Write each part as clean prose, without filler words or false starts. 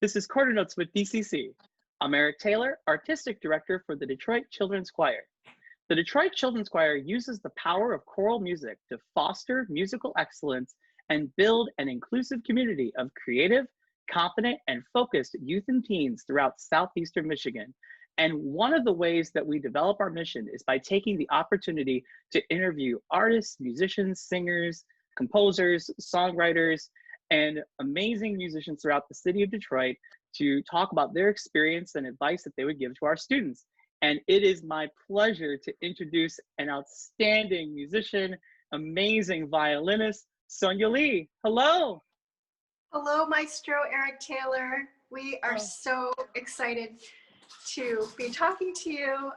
This is Quarter Notes with DCC. I'm Eric Taylor, Artistic Director for the Detroit Children's Choir. The Detroit Children's Choir uses the power of choral music to foster musical excellence and build an inclusive community of creative, confident, and focused youth and teens throughout southeastern Michigan. And one of the ways that we develop our mission is by taking the opportunity to interview artists, musicians, singers, composers, songwriters, and amazing musicians throughout the city of Detroit to talk about their experience and advice that they would give to our students. And it is my pleasure to introduce an outstanding musician, amazing violinist, Sonia Lee. Hello. Hello, Maestro Eric Taylor. We are so excited to be talking to you.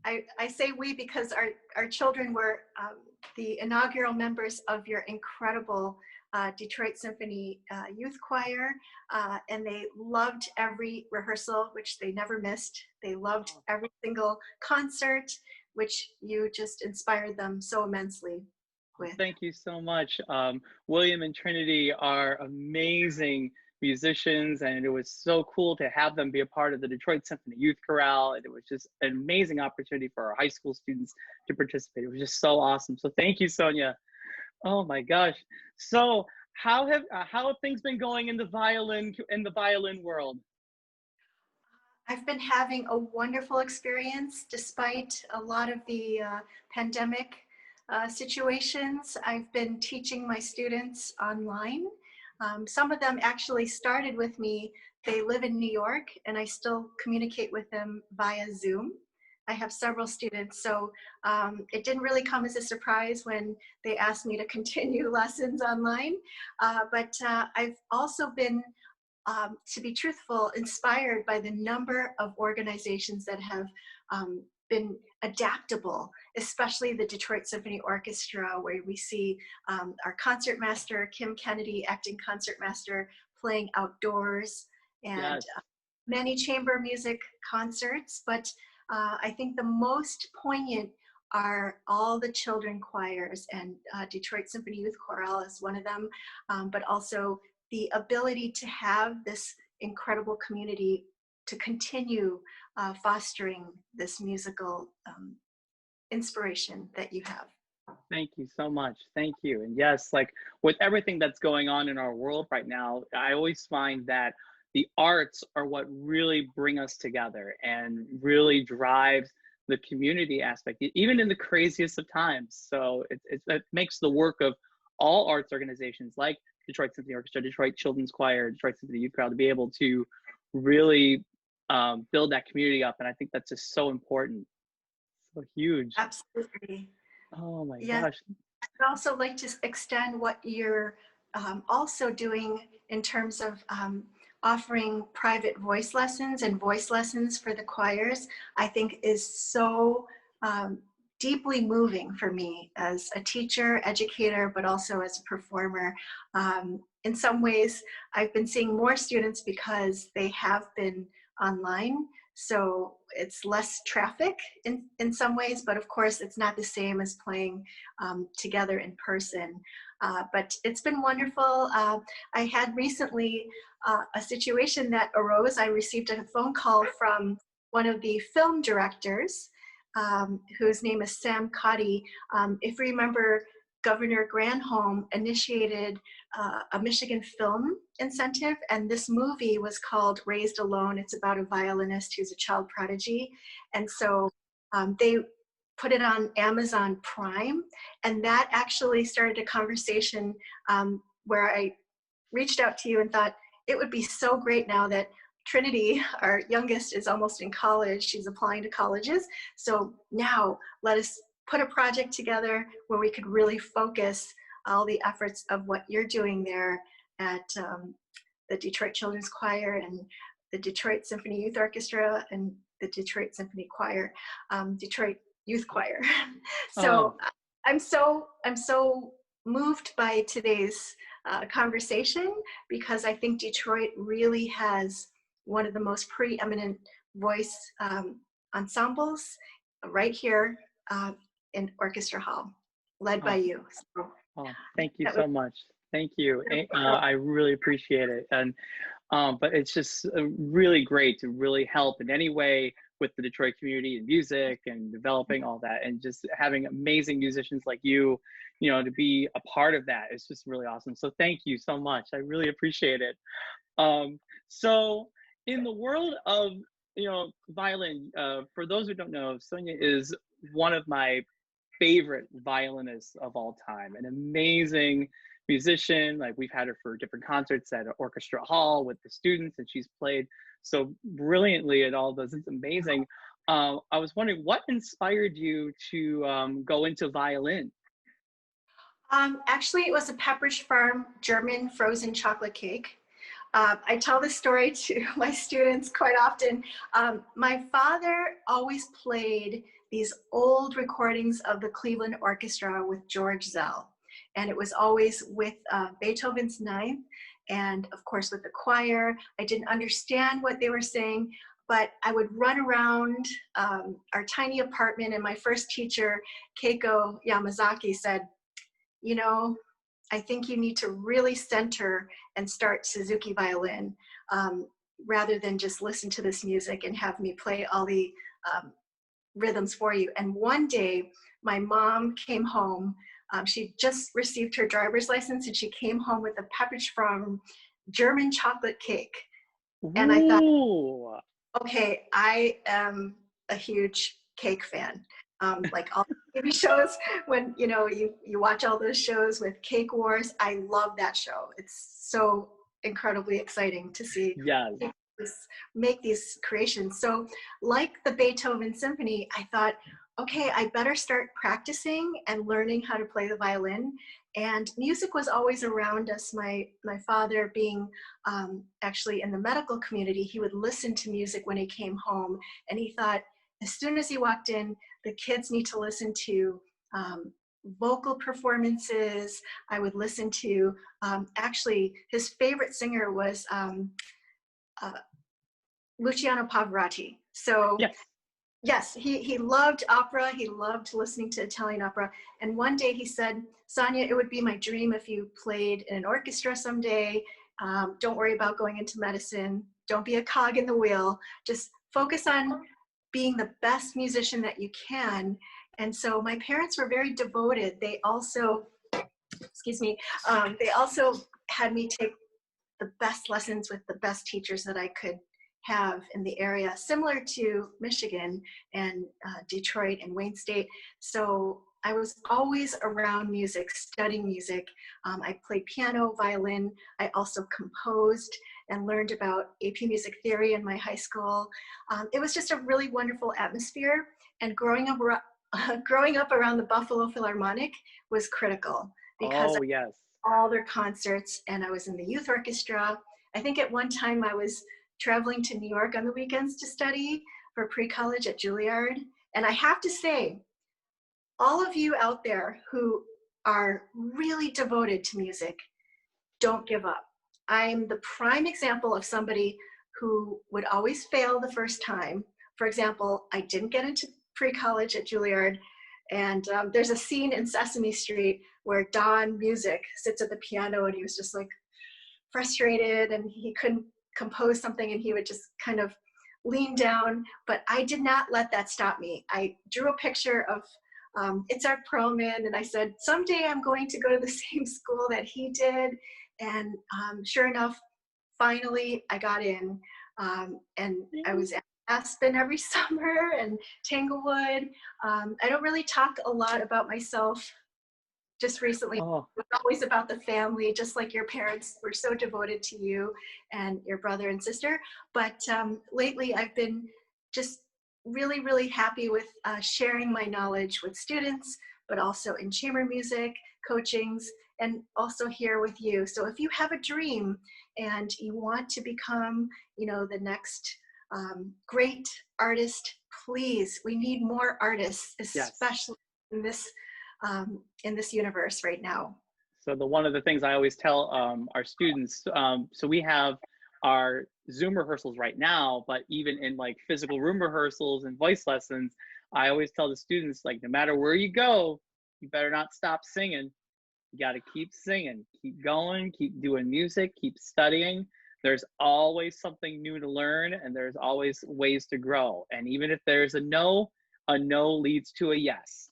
I say we because our children were the inaugural members of your incredible Detroit Symphony Youth Choir, and they loved every rehearsal, which they never missed. They loved every single concert, which you just inspired them so immensely with. Thank you so much. William and Trinity are amazing musicians, and it was so cool to have them be a part of the Detroit Symphony Youth Chorale, and it was just an amazing opportunity for our high school students to participate. It was just so awesome. So thank you, Sonia. Oh my gosh. So how have things been going in the violin world? I've been having a wonderful experience despite a lot of the pandemic situations. I've been teaching my students online. Some of them actually started with me. They live in New York, and I still communicate with them via Zoom. I have several students, so it didn't really come as a surprise when they asked me to continue lessons online. But I've also been, to be truthful, inspired by the number of organizations that have been adaptable, especially the Detroit Symphony Orchestra, where we see our concertmaster, Kim Kennedy, acting concertmaster, playing outdoors, and Yes. Many chamber music concerts. But I think the most poignant are all the children choirs, and Detroit Symphony Youth Chorale is one of them, but also the ability to have this incredible community to continue fostering this musical inspiration that you have. Thank you so much. Thank you. And yes, like with everything that's going on in our world right now, I always find that the arts are what really bring us together and really drives the community aspect, even in the craziest of times. So it makes the work of all arts organizations like Detroit Symphony Orchestra, Detroit Children's Choir, Detroit Symphony Youth Chorale to be able to really build that community up. And I think that's just so important. So huge. Absolutely. Oh my Yes. gosh. I'd also like to extend what you're also doing in terms of offering private voice lessons and voice lessons for the choirs. I think is so deeply moving for me as a teacher, educator, but also as a performer. In some ways, I've been seeing more students because they have been online. So it's less traffic in some ways, but of course it's not the same as playing together in person. But it's been wonderful. I had recently a situation that arose. I received a phone call from one of the film directors, whose name is Sam Cotty. If you remember, Governor Granholm initiated a Michigan film incentive, and this movie was called Raised Alone. It's about a violinist who's a child prodigy. And so they put it on Amazon Prime, and that actually started a conversation where I reached out to you and thought, it would be so great now that Trinity, our youngest, is almost in college. She's applying to colleges. So now let us put a project together where we could really focus all the efforts of what you're doing there at the Detroit Children's Choir and the Detroit Symphony Youth Orchestra and the Detroit Symphony Choir, Detroit Youth Choir. So I'm so moved by today's conversation, because I think Detroit really has one of the most preeminent voice ensembles right here in Orchestra Hall, led by you. So thank you so much. Thank you. I really appreciate it. And But it's just really great to really help in any way with the Detroit community and music and developing all that, and just having amazing musicians like you know, to be a part of that. It's just really awesome. So thank you so much. I really appreciate it. So in the world of, you know, violin, for those who don't know, Sonia is one of my favorite violinists of all time, an amazing musician. Like, we've had her for different concerts at an orchestra hall with the students, and she's played so brilliantly at all those. It's amazing. I was wondering, what inspired you to go into violin? Actually, it was a Pepperidge Farm German frozen chocolate cake. I tell this story to my students quite often. My father always played these old recordings of the Cleveland Orchestra with George Zell. And it was always with Beethoven's Ninth, and of course with the choir. I didn't understand what they were saying, but I would run around our tiny apartment, and my first teacher, Keiko Yamazaki, said, you know, I think you need to really center and start Suzuki violin rather than just listen to this music and have me play all the rhythms for you. And one day, my mom came home. She just received her driver's license, and she came home with a Pepperidge Farm German chocolate cake. And I thought, Ooh. okay, I am a huge cake fan. Like all TV shows, when you watch all those shows with Cake Wars, I love that show. It's so incredibly exciting to see Yes. people make these creations. So like the Beethoven Symphony, I thought, okay, I better start practicing and learning how to play the violin. And music was always around us. My father being actually in the medical community, he would listen to music when he came home, and he thought, as soon as he walked in, the kids need to listen to vocal performances. I would listen to, actually, his favorite singer was Luciano Pavarotti. So Yes. yes, he loved opera. He loved listening to Italian opera. And one day he said, Sonia, it would be my dream if you played in an orchestra someday. Don't worry about going into medicine. Don't be a cog in the wheel. Just focus on being the best musician that you can. And so my parents were very devoted. They also, excuse me, they also had me take the best lessons with the best teachers that I could have in the area, similar to Michigan and Detroit and Wayne State. So I was always around music, studying music. I played piano, violin. I also composed and learned about AP music theory in my high school. It was just a really wonderful atmosphere. And growing up around the Buffalo Philharmonic was critical, because Oh, yes. all their concerts, and I was in the youth orchestra. I think at one time I was traveling to New York on the weekends to study for pre-college at Juilliard. And I have to say, all of you out there who are really devoted to music, don't give up. I'm the prime example of somebody who would always fail the first time. For example, I didn't get into pre-college at Juilliard, and there's a scene in Sesame Street where Don Music sits at the piano, and he was just like frustrated, and he couldn't compose something, and he would just kind of lean down. But I did not let that stop me. I drew a picture of Itzhak Perlman, and I said, someday I'm going to go to the same school that he did. And sure enough, finally I got in, and I was at Aspen every summer and Tanglewood. I don't really talk a lot about myself just recently. Oh, It was always about the family, just like your parents were so devoted to you and your brother and sister. But lately I've been just really, really happy with sharing my knowledge with students, but also in chamber music, coachings, and also here with you. So if you have a dream and you want to become, the next great artist, please, we need more artists, yes. especially in this universe right now. So one of the things I always tell our students, so we have our Zoom rehearsals right now, but even in like physical room rehearsals and voice lessons, I always tell the students, like, no matter where you go, you better not stop singing. You got to keep singing, keep going, keep doing music, keep studying, there's always something new to learn, and there's always ways to grow. And even if there's a no leads to a yes.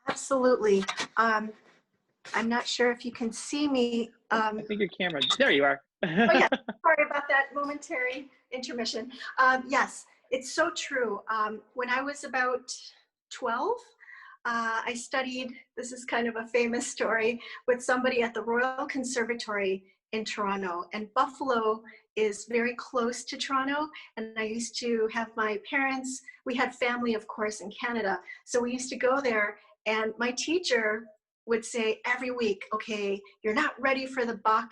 Absolutely. I'm not sure if you can see me. I think your camera, there you are. Oh yeah, sorry about that momentary intermission. Yes, it's so true. When I was about 12, I studied, this is kind of a famous story, with somebody at the Royal Conservatory in Toronto. And Buffalo is very close to Toronto. And I used to have my parents, we had family, of course, in Canada. So we used to go there, and my teacher would say every week, okay, you're not ready for the Bach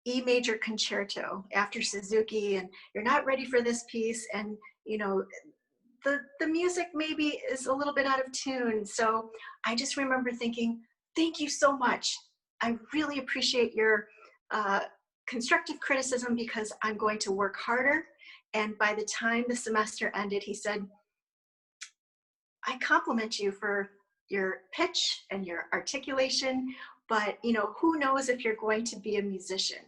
E major concerto after Suzuki, and you're not ready for this piece, and you know, the music maybe is a little bit out of tune. So I just remember thinking, thank you so much. I really appreciate your constructive criticism, because I'm going to work harder. And by the time the semester ended, he said, I compliment you for your pitch and your articulation, but you know, who knows if you're going to be a musician?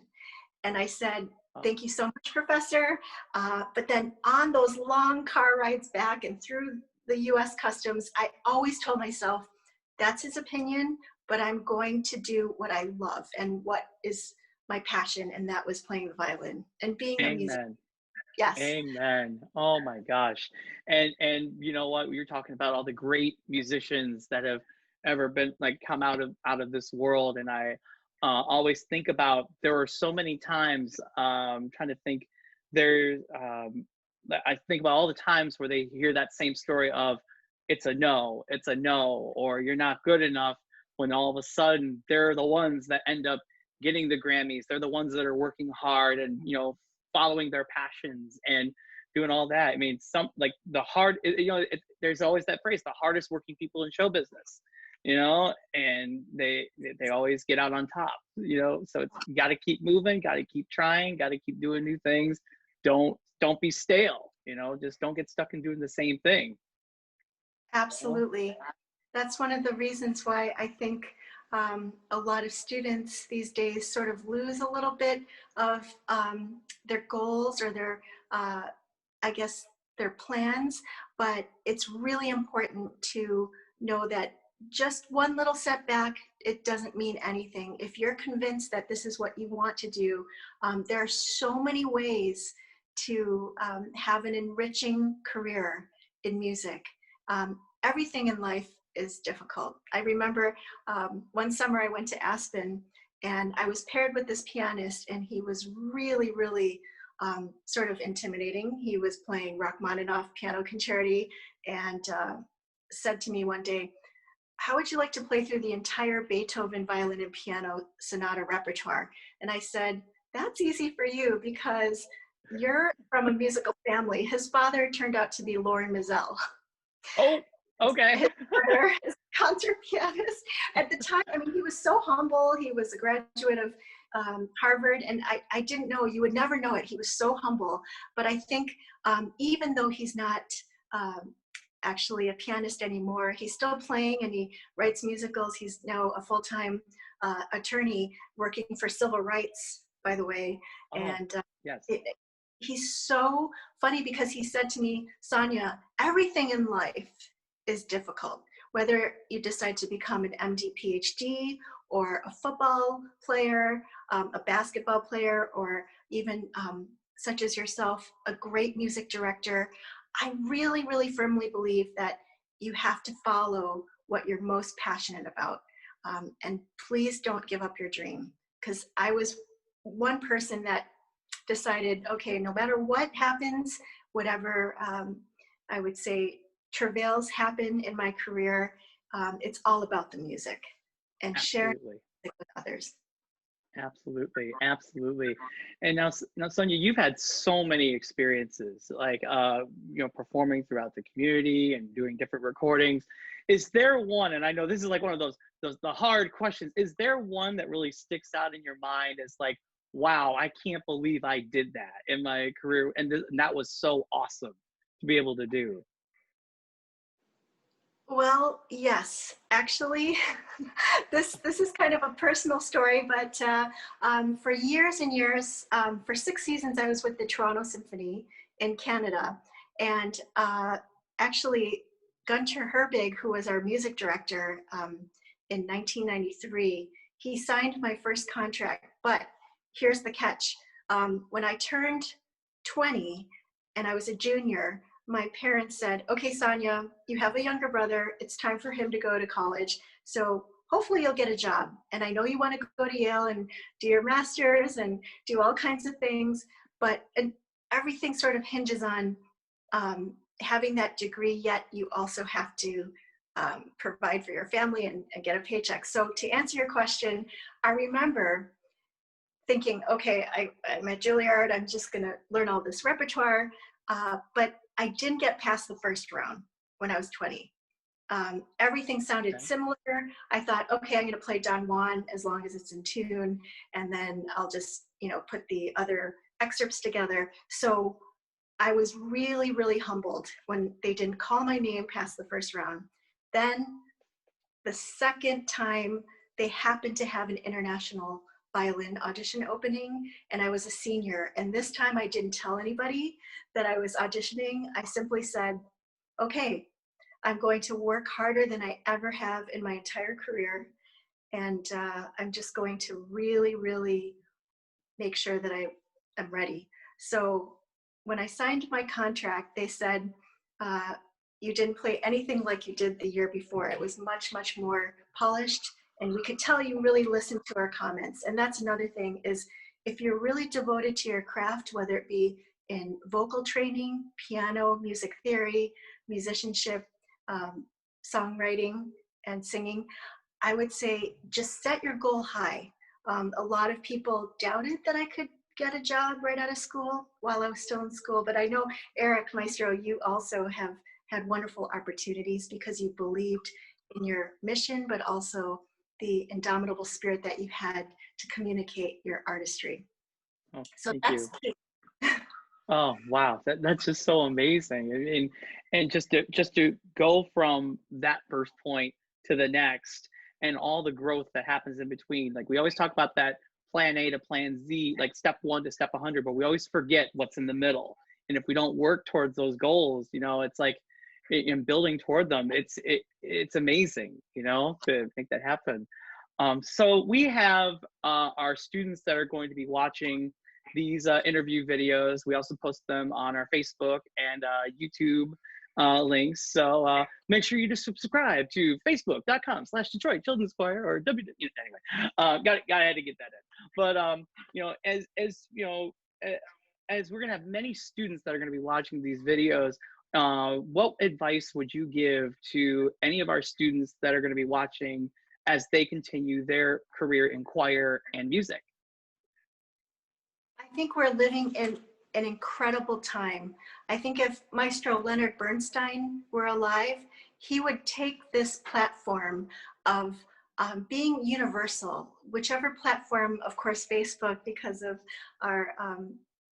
And I said, thank you so much, Professor. But then on those long car rides back and through the US Customs, I always told myself, that's his opinion, but I'm going to do what I love and what is my passion, and that was playing the violin and being a musician. Yes. Amen. Oh my gosh. And you know what? You're talking about all the great musicians that have ever been like come out of this world. And I always think about, there were so many times trying to think there's I think about all the times where they hear that same story of it's a no, or you're not good enough, when all of a sudden they're the ones that end up getting the Grammys. They're the ones that are working hard and, you know, following their passions and doing all that. I mean, some like the hard, you know, there's always that phrase, the hardest working people in show business, you know, and they always get out on top, you know. So it's, you got to keep moving, got to keep trying, got to keep doing new things. Don't be stale, you know, just don't get stuck in doing the same thing. Absolutely. That's one of the reasons why I think a lot of students these days sort of lose a little bit of their goals or their, I guess, their plans. But it's really important to know that just one little setback, it doesn't mean anything. If you're convinced that this is what you want to do, there are so many ways to have an enriching career in music. Everything in life is difficult. I remember one summer I went to Aspen, and I was paired with this pianist, and he was really, really sort of intimidating. He was playing Rachmaninoff piano concerti, and said to me one day, how would you like to play through the entire Beethoven violin and piano sonata repertoire? And I said, that's easy for you, because you're from a musical family. His father turned out to be Lauren Mizell. Oh, okay. His father is a concert pianist. At the time, I mean, he was so humble. He was a graduate of Harvard, and I didn't know, you would never know it. He was so humble. But I think even though he's not actually a pianist anymore, he's still playing and he writes musicals. He's now a full-time attorney working for civil rights, by the way. Oh, and yes. He's so funny, because he said to me, Sonia, everything in life is difficult. Whether you decide to become an MD, PhD, or a football player, a basketball player, or even such as yourself, a great music director, I really, really firmly believe that you have to follow what you're most passionate about. And please don't give up your dream, because I was one person that decided, okay, no matter what happens, whatever I would say travails happen in my career, it's all about the music and sharing it with others. Absolutely, absolutely. And now Sonia, you've had so many experiences, like you know, performing throughout the community and doing different recordings. Is there one, and I know this is like one of those the hard questions, is there one that really sticks out in your mind as like, wow, I can't believe I did that in my career, and that was so awesome to be able to do? Well, yes, actually, this is kind of a personal story, but for years and years, for 6 seasons, I was with the Toronto Symphony in Canada, and actually, Gunter Herbig, who was our music director in 1993, he signed my first contract. But here's the catch: when I turned 20 and I was a junior, my parents said, okay, Sonia, you have a younger brother. It's time for him to go to college. So hopefully you'll get a job. And I know you want to go to Yale and do your master's and do all kinds of things, but everything sort of hinges on having that degree, yet you also have to provide for your family and get a paycheck. So to answer your question, I remember thinking, okay, I'm at Juilliard, I'm just gonna learn all this repertoire, but I didn't get past the first round when I was 20. Everything sounded Okay. similar. I thought, okay, I'm gonna play Don Juan as long as it's in tune, and then I'll just, put the other excerpts together. So I was really, really humbled when they didn't call my name past the first round. Then the second time they happened to have an international violin audition opening, and I was a senior. And this time I didn't tell anybody that I was auditioning. I simply said, okay, I'm going to work harder than I ever have in my entire career. And I'm just going to really, really make sure that I am ready. So when I signed my contract, they said, you didn't play anything like you did the year before. It was much, much more polished. And we could tell you really listened to our comments. And that's another thing is if you're really devoted to your craft, whether it be in vocal training, piano, music theory, musicianship, songwriting, and singing, I would say just set your goal high. A lot of people doubted that I could get a job right out of school while I was still in school, but I know, Eric Maestro, you also have had wonderful opportunities because you believed in your mission, but also the indomitable spirit that you had to communicate your artistry. Oh, So thank that's you. Oh, wow. That's just so amazing. I mean, and just to go from that first point to the next and all the growth that happens in between. Like we always talk about that plan A to plan Z, like step 1 to step 100, but we always forget what's in the middle. And if we don't work towards those goals, it's like in building toward them, it's amazing, to make that happen. So we have our students that are going to be watching these interview videos. We also post them on our Facebook and YouTube links. So make sure you just subscribe to facebook.com/Detroit Children's Choir or anyway. I had to get that in. But as we're gonna have many students that are gonna be watching these videos, what advice would you give to any of our students that are gonna be watching as they continue their career in choir and music? I think we're living in an incredible time. I think if Maestro Leonard Bernstein were alive, he would take this platform of being universal, whichever platform, of course, Facebook, because of our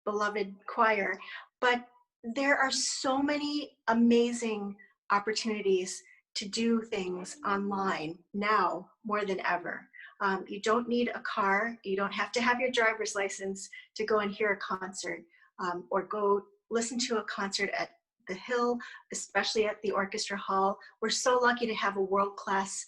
beloved choir, but there are so many amazing opportunities to do things online now more than ever. You don't need a car. You don't have to have your driver's license to go and hear a concert or go listen to a concert at the Hill, especially at the Orchestra Hall. We're so lucky to have a world-class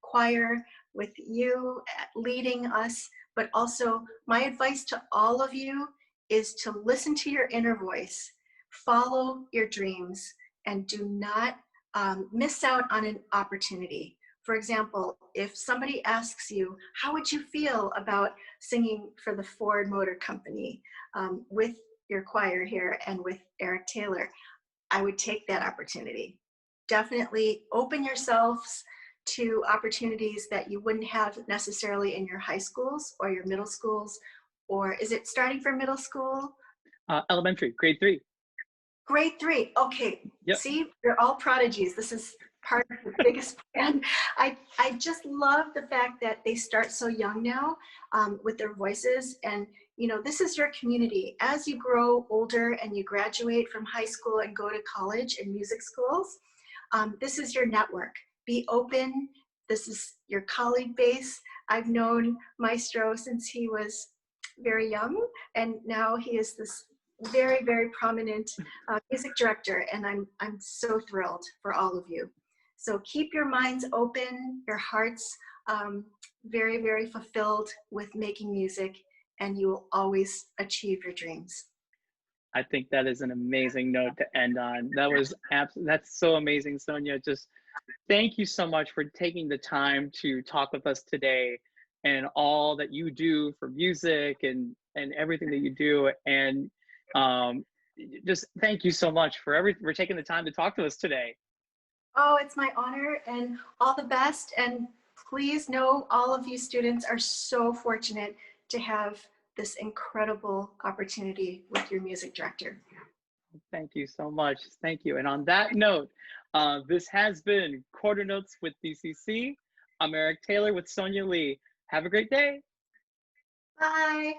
choir with you leading us, but also my advice to all of you is to listen to your inner voice, follow your dreams, and do not miss out on an opportunity. For example, if somebody asks you, how would you feel about singing for the Ford Motor Company with your choir here and with Eric Taylor? I would take that opportunity. Definitely open yourselves to opportunities that you wouldn't have necessarily in your high schools or your middle schools, or is it starting for middle school? Elementary, grade 3. Grade 3, okay. Yep. See, you're all prodigies. This is part of the biggest plan. I just love the fact that they start so young now with their voices, and this is your community. As you grow older and you graduate from high school and go to college and music schools, This is your network. Be open. This is your colleague base. I've known Maestro since he was very young, and now he is this very, very prominent music director, and I'm so thrilled for all of you. So keep your minds open, your hearts very, very fulfilled with making music, and you will always achieve your dreams. I think that is an amazing note to end on. That's so amazing, Sonia. Just thank you so much for taking the time to talk with us today, and all that you do for music and everything that you do. And just thank you so much for taking the time to talk to us today. Oh, it's my honor, and all the best. And please know all of you students are so fortunate to have this incredible opportunity with your music director. Thank you so much. Thank you. And on that note, this has been Quarter Notes with DCC. I'm Eric Taylor with Sonia Lee. Have a great day. Bye.